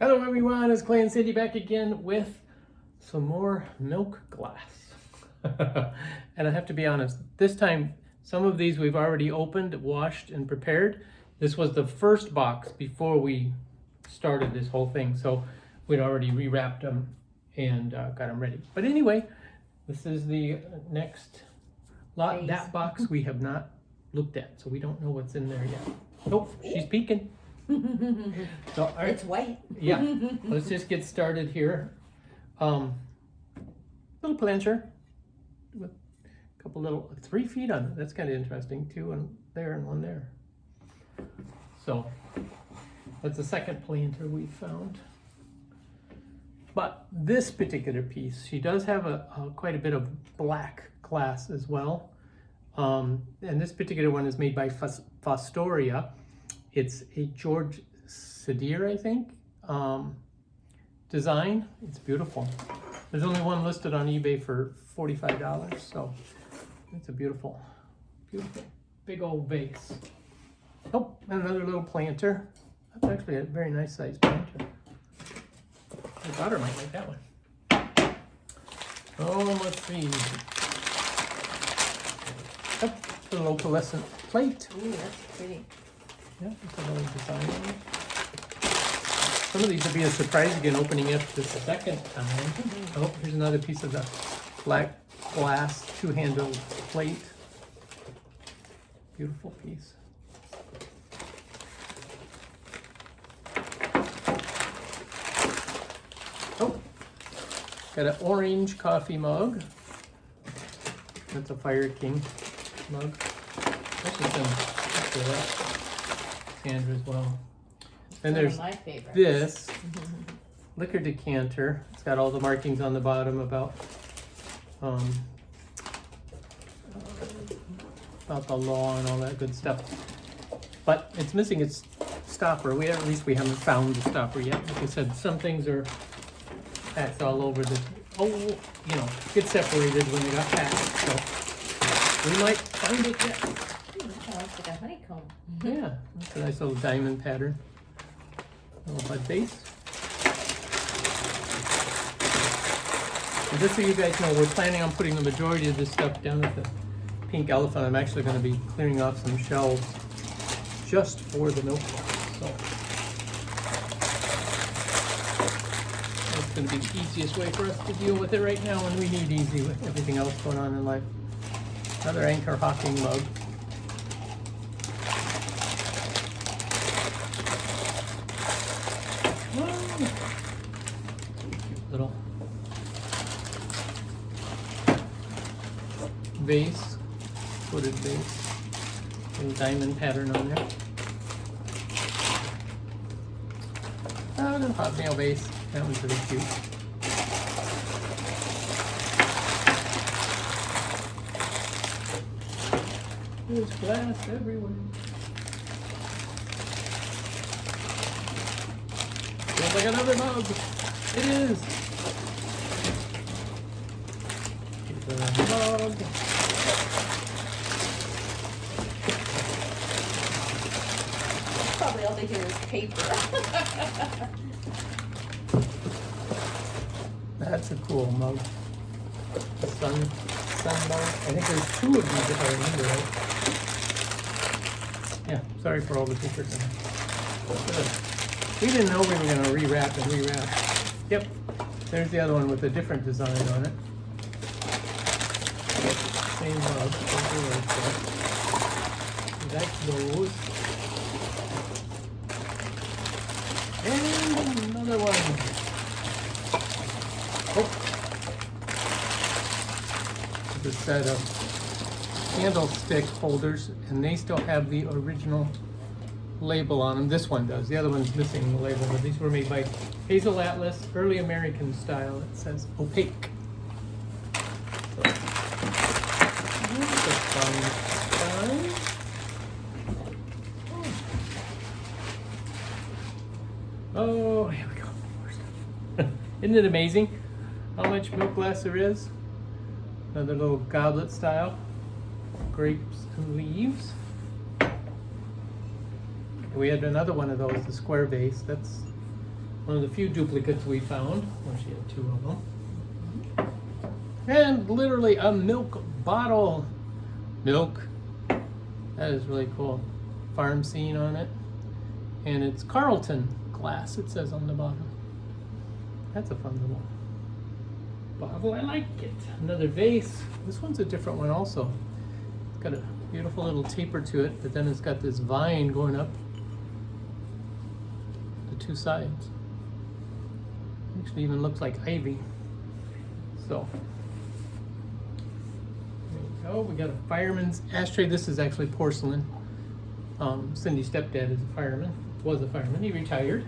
Hello everyone, it's Clay and Cindy back again with some more milk glass. And I have to be honest, this time some of these we've already opened, washed, and prepared. This was the first box before we started this whole thing, so we'd already rewrapped them and got them ready. But anyway, this is the next lot. That box we have not looked at, so we don't know what's in there yet. Oh, she's peeking. So, all right. It's white. Yeah, let's just get started here. Little planter with a couple little 3 feet on it. That's kind of interesting. 2 and there and 1 there. So that's the second planter we found. But this particular piece, she does have quite a bit of black glass as well. And this particular one is made by Fostoria. It's a George Sadir, I think, design. It's beautiful. There's only one listed on eBay for $45, so it's a beautiful, beautiful, big old vase. Oh, and another little planter. That's actually a very nice sized planter. My daughter might like that one. Oh, let's see. Oh, a little opalescent plate. Ooh, that's pretty. Yeah, it's a little design on it. Some of these will be a surprise again, opening it the second time. Oh, here's another piece of the black glass 2-handled plate. Beautiful piece. Oh, got an orange coffee mug. That's a Fire King mug. That's just some Sandra as well. Then there's one of my favorites. This liquor decanter. It's got all the markings on the bottom about the law and all that good stuff. But it's missing its stopper. At least we haven't found the stopper yet. Like I said, some things are packed all over the get separated when they got packed. So we might find it yet. Oh, it's like a honeycomb. Yeah, that's a nice little diamond pattern. Little bud base. And just so you guys know, we're planning on putting the majority of this stuff down at the Pink Elephant. I'm actually going to be clearing off some shelves just for the milk box. So that's going to be the easiest way for us to deal with it right now when we need easy with everything else going on in life. Another Anchor Hawking mug. Little vase, footed vase, little diamond pattern on there. Oh, little hotmail vase. That one's really cute. There's glass everywhere. Feels like another mug. It is. Here's a mug. Probably all they hear is paper. That's a cool mug. Sun mug. I think there's 2 of these if I remember right. Yeah, sorry for all the pictures. We didn't know we were going to rewrap and rewrap. Yep, there's the other one with a different design on it. Same mug. That's those. And another one. Oh. It's a set of candlestick holders, and they still have the original label on them. This one does. The other one's missing the label, but these were made by Hazel Atlas, early American style. It says opaque. So, oh, here we go. More stuff. Isn't it amazing how much milk glass there is? Another little goblet style. Grapes and leaves. We had another one of those, the square vase. That's One of the few duplicates we found. Well, she had 2 of them. And literally a milk bottle. Milk. That is really cool. Farm scene on it. And it's Carlton glass, it says on the bottom. That's a fun little bottle. I like it. Another vase. This one's a different one also. It's got a beautiful little taper to it, but then it's got this vine going up the 2 sides. Actually even looks like ivy. So there you go. We got a fireman's ashtray. This is actually porcelain. Cindy's stepdad is a fireman. Was a fireman. He retired.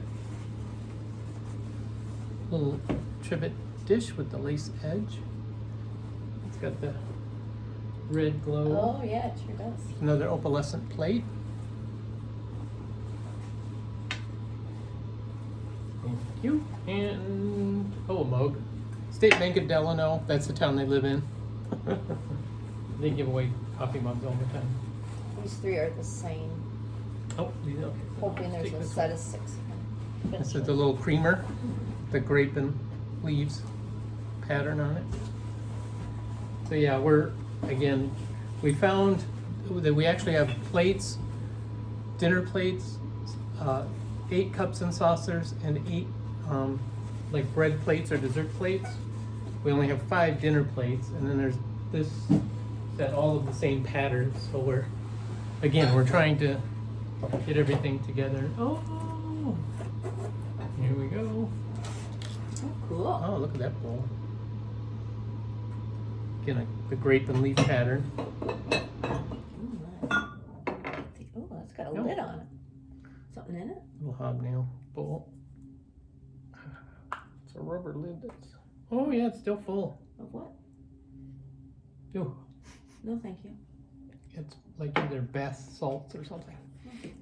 Little trivet dish with the lace edge. It's got the red glow. Oh yeah, it sure does. Another opalescent plate. Thank you. And a mug. State Bank of Delano. That's the town they live in. They give away coffee mugs all the time. These 3 are the same. Oh, these are. Hoping there's a set of 6. This is the little creamer, the grape and leaves pattern on it. So yeah, we found that we actually have plates, dinner plates, 8 cups and saucers, and 8 like bread plates or dessert plates. We only have 5 dinner plates, and then there's this set all of the same patterns. So we're trying to get everything together. Oh, here we go. Oh, cool. Oh, look at that bowl. Again, the grape and leaf pattern. Oh, it's got a lid on it. Something in it? Little hobnail bowl. It's a rubber lid. Oh yeah, it's still full. Of what? Oh, No, thank you. it's like either bath salts or something.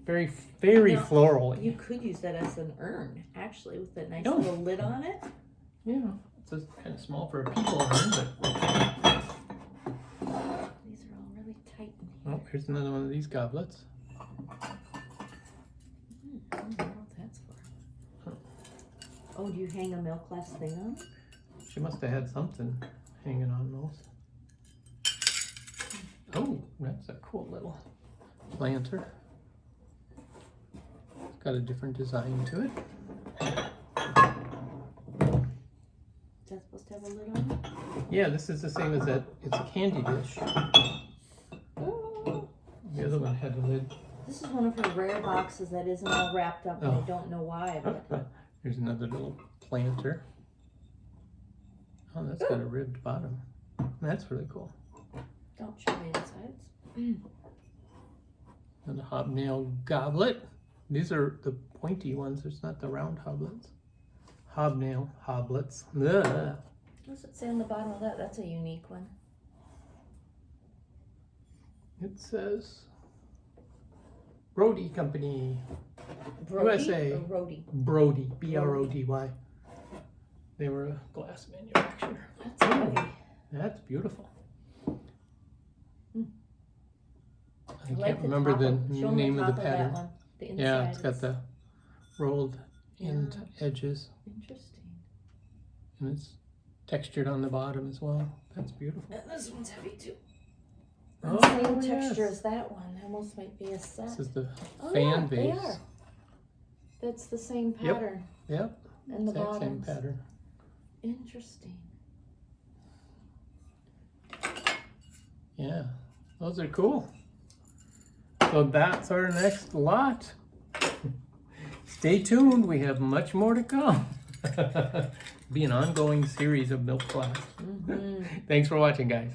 Very, very floral. You could use that as an urn, actually, with that nice Oh. little lid on it. Yeah, it's just kind of small for a people urn, but These are all really tight in here. oh, here's another one of these goblets. I don't know what that's for. Oh, do you hang a milk glass thing on it? She must have had something hanging on those. Oh, that's a cool little planter. It's got a different design to it. Is that supposed to have a lid on it? Yeah, this is the same as that. It's a candy dish. Oh. The other one had a lid. This is one of her rare boxes that isn't all wrapped up, and Oh. I don't know why, but Here's another little planter. Oh, that's got a ribbed bottom. That's really cool. don't show me insides. And a hobnail goblet. These are the pointy ones. It's not the round hoblets. Hobnail hoblets. Ugh. What does it say on the bottom of that? That's a unique one. It says Brody Company. Brody USA. or Rody? Brody. B-R-O-D-Y. They were a glass manufacturer. That's heavy. That's beautiful. Hmm. I like can't the remember top the of- show 'em name the of the top that pattern. one. The inside Yeah, it's got is the rolled end Yeah. edges, interesting. and it's textured on the bottom as well. That's beautiful. And this one's heavy too. Oh, Same yes. texture as that one. Almost might be a set. This is the Oh, fan yeah, they base. are. That's the same Yep. pattern. Yep, And the exact same bottoms. pattern. Interesting. Yeah, those are cool. So that's our next lot. Stay tuned, we have much more to come. Be an ongoing series of milk glass. Mm-hmm. Thanks for watching, guys.